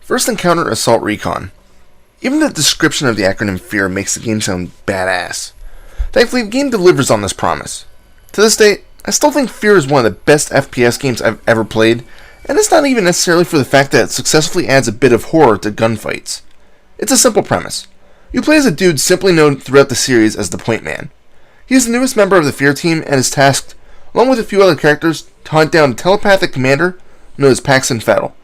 First encounter Assault Recon. Even the description of the acronym F.E.A.R makes the game sound badass. Thankfully, the game delivers on this promise. To this day, I still think F.E.A.R is one of the best FPS games I've ever played, and it's not even necessarily for the fact that it successfully adds a bit of horror to gunfights. It's a simple premise. You play as a dude simply known throughout the series as the Point Man. He is the newest member of the F.E.A.R team and is tasked, along with a few other characters, to hunt down a telepathic commander known as Paxton Fettel.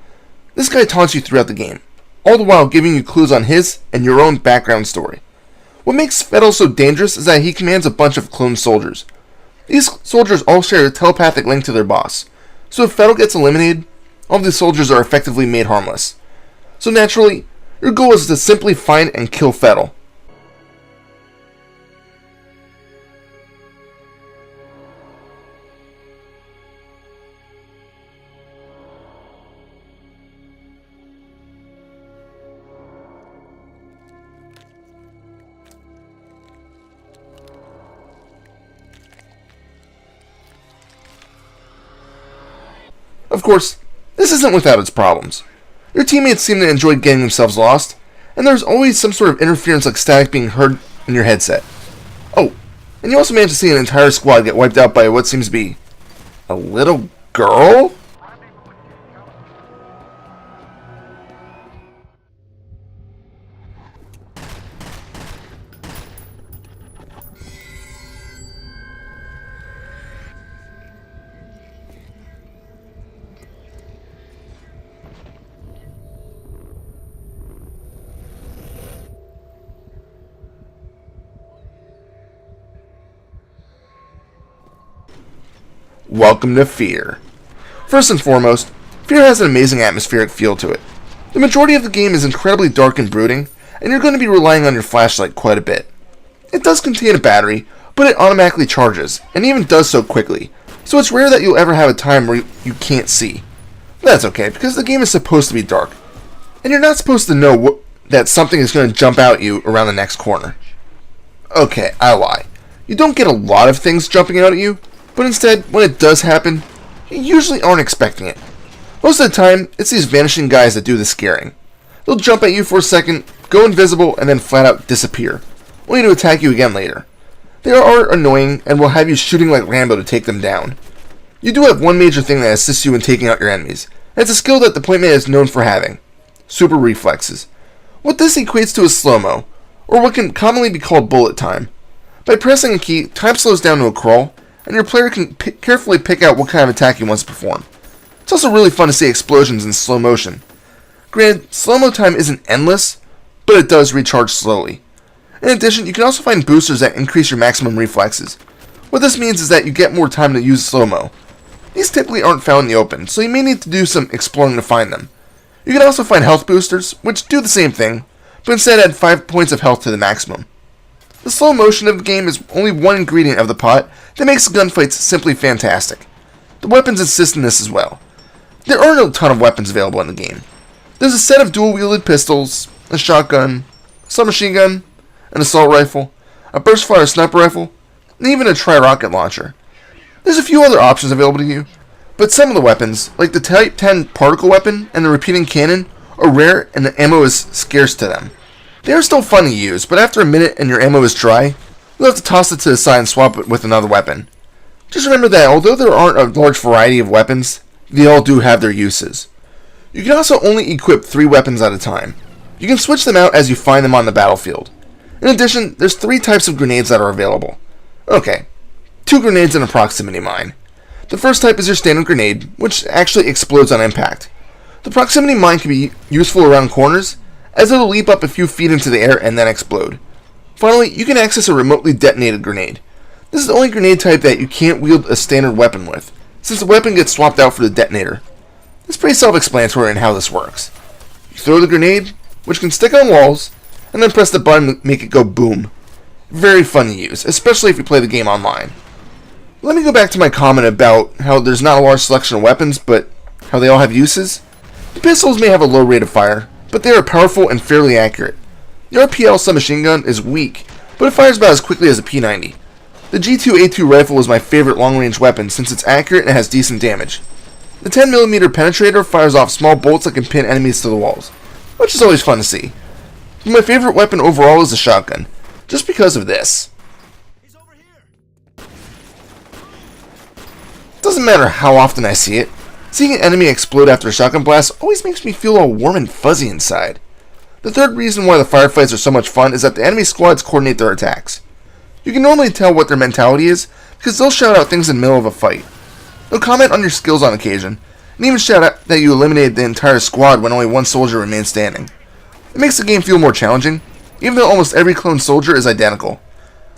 This guy taunts you throughout the game, all the while giving you clues on his and your own background story. What makes Fettel so dangerous is that he commands a bunch of clone soldiers. These soldiers all share a telepathic link to their boss, so if Fettel gets eliminated, all of the soldiers are effectively made harmless. So naturally, your goal is to simply find and kill Fettel. Of course, this isn't without its problems. Your teammates seem to enjoy getting themselves lost, and there's always some sort of interference like static being heard in your headset. Oh, and you also manage to see an entire squad get wiped out by what seems to be a little girl? Welcome to F.E.A.R. First and foremost, F.E.A.R has an amazing atmospheric feel to it. The majority of the game is incredibly dark and brooding, and you're going to be relying on your flashlight quite a bit. It does contain a battery, but it automatically charges, and even does so quickly, so it's rare that you'll ever have a time where you can't see. But that's okay, because the game is supposed to be dark, and you're not supposed to know that something is going to jump out at you around the next corner. Okay, I lie. You don't get a lot of things jumping out at you, but instead, when it does happen, you usually aren't expecting it. Most of the time, it's these vanishing guys that do the scaring. They'll jump at you for a second, go invisible, and then flat out disappear, only to attack you again later. They are annoying and will have you shooting like Rambo to take them down. You do have one major thing that assists you in taking out your enemies, and it's a skill that the Point Man is known for having: super reflexes. What this equates to is slow-mo, or what can commonly be called bullet time. By pressing a key, time slows down to a crawl, and your player can carefully pick out what kind of attack he wants to perform. It's also really fun to see explosions in slow motion. Granted, slow-mo time isn't endless, but it does recharge slowly. In addition, you can also find boosters that increase your maximum reflexes. What this means is that you get more time to use slow-mo. These typically aren't found in the open, so you may need to do some exploring to find them. You can also find health boosters, which do the same thing, but instead add 5 points of health to the maximum. The slow motion of the game is only one ingredient of the pot that makes the gunfights simply fantastic. The weapons assist in this as well. There aren't a ton of weapons available in the game. There's a set of dual-wielded pistols, a shotgun, a submachine gun, an assault rifle, a burst-fire sniper rifle, and even a tri-rocket launcher. There's a few other options available to you, but some of the weapons, like the Type 10 particle weapon and the repeating cannon, are rare and the ammo is scarce to them. They are still fun to use, but after a minute and your ammo is dry, you'll have to toss it to the side and swap it with another weapon. Just remember that although there aren't a large variety of weapons, they all do have their uses. You can also only equip 3 weapons at a time. You can switch them out as you find them on the battlefield. In addition, there's 3 types of grenades that are available. Okay, 2 grenades and a proximity mine. The first type is your standard grenade, which actually explodes on impact. The proximity mine can be useful around corners, as it'll leap up a few feet into the air and then explode. Finally, you can access a remotely detonated grenade. This is the only grenade type that you can't wield a standard weapon with, since the weapon gets swapped out for the detonator. It's pretty self-explanatory in how this works. You throw the grenade, which can stick on walls, and then press the button to make it go boom. Very fun to use, especially if you play the game online. Let me go back to my comment about how there's not a large selection of weapons, but how they all have uses. The pistols may have a low rate of fire, but they are powerful and fairly accurate. The RPL submachine gun is weak, but it fires about as quickly as a P90. The G2A2 rifle is my favorite long-range weapon since it's accurate and has decent damage. The 10mm penetrator fires off small bolts that can pin enemies to the walls. which is always fun to see. But my favorite weapon overall is the shotgun, just because of this. Doesn't matter how often I see it, seeing an enemy explode after a shotgun blast always makes me feel all warm and fuzzy inside. The third reason why the firefights are so much fun is that the enemy squads coordinate their attacks. You can normally tell what their mentality is because they'll shout out things in the middle of a fight. They'll comment on your skills on occasion, and even shout out that you eliminated the entire squad when only one soldier remains standing. It makes the game feel more challenging, even though almost every clone soldier is identical.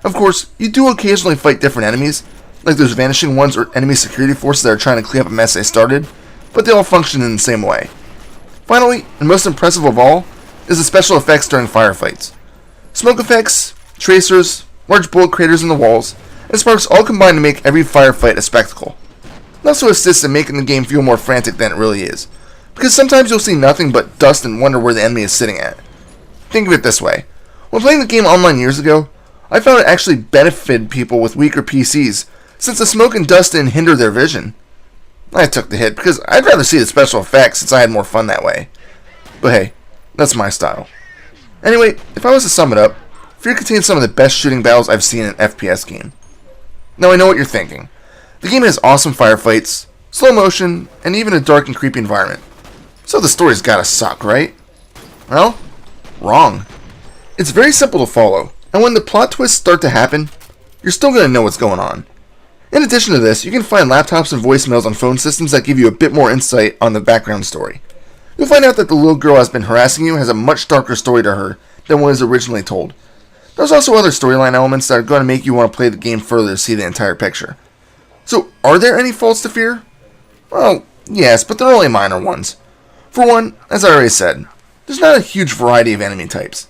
Of course, you do occasionally fight different enemies, like those vanishing ones or enemy security forces that are trying to clean up a mess they started, but they all function in the same way. Finally, and most impressive of all, is the special effects during firefights. Smoke effects, tracers, large bullet craters in the walls, and sparks all combine to make every firefight a spectacle. It also assists in making the game feel more frantic than it really is, because sometimes you'll see nothing but dust and wonder where the enemy is sitting at. Think of it this way. When playing the game online years ago, I found it actually benefited people with weaker PCs, since the smoke and dust didn't hinder their vision. I took the hit because I'd rather see the special effects since I had more fun that way. But hey, that's my style. Anyway, if I was to sum it up, F.E.A.R contains some of the best shooting battles I've seen in an FPS game. Now I know what you're thinking. The game has awesome firefights, slow motion, and even a dark and creepy environment. So the story's gotta suck, right? Well, wrong. It's very simple to follow, and when the plot twists start to happen, you're still gonna know what's going on. In addition to this, you can find laptops and voicemails on phone systems that give you a bit more insight on the background story. You'll find out that the little girl has been harassing you has a much darker story to her than what was originally told. There's also other storyline elements that are going to make you want to play the game further to see the entire picture. So, are there any faults to F.E.A.R? Well, yes, but they're only minor ones. For one, as I already said, there's not a huge variety of enemy types.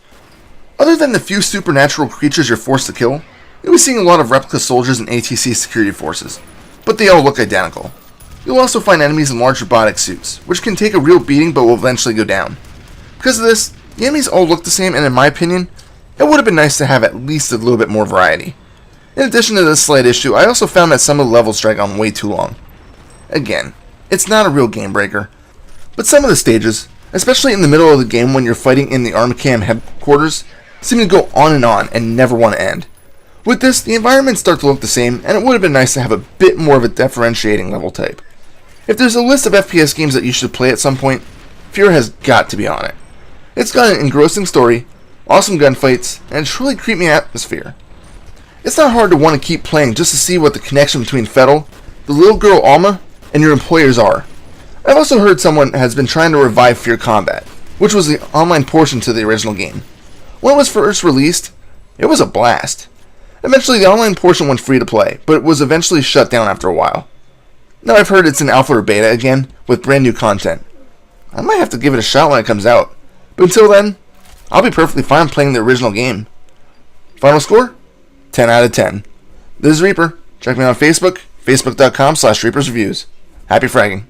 Other than the few supernatural creatures you're forced to kill, you'll be seeing a lot of replica soldiers and ATC security forces, but they all look identical. You'll also find enemies in large robotic suits, which can take a real beating but will eventually go down. Because of this, the enemies all look the same, and in my opinion, it would have been nice to have at least a little bit more variety. In addition to this slight issue, I also found that some of the levels drag on way too long. Again, it's not a real game breaker, but some of the stages, especially in the middle of the game when you're fighting in the Armacam headquarters, seem to go on and never want to end. With this, the environments start to look the same, and it would have been nice to have a bit more of a differentiating level type. If there's a list of FPS games that you should play at some point, F.E.A.R has got to be on it. It's got an engrossing story, awesome gunfights, and a truly creepy atmosphere. It's not hard to want to keep playing just to see what the connection between F.E.A.R, the little girl Alma, and your employers are. I've also heard someone has been trying to revive F.E.A.R Combat, which was the online portion to the original game. When it was first released, it was a blast. Eventually the online portion went free to play, but it was eventually shut down after a while. Now I've heard it's in alpha or beta again, with brand new content. I might have to give it a shot when it comes out, but until then, I'll be perfectly fine playing the original game. Final score? 10 out of 10. This is Reaper. Check me out on Facebook, facebook.com/ReapersReviews. Happy fragging.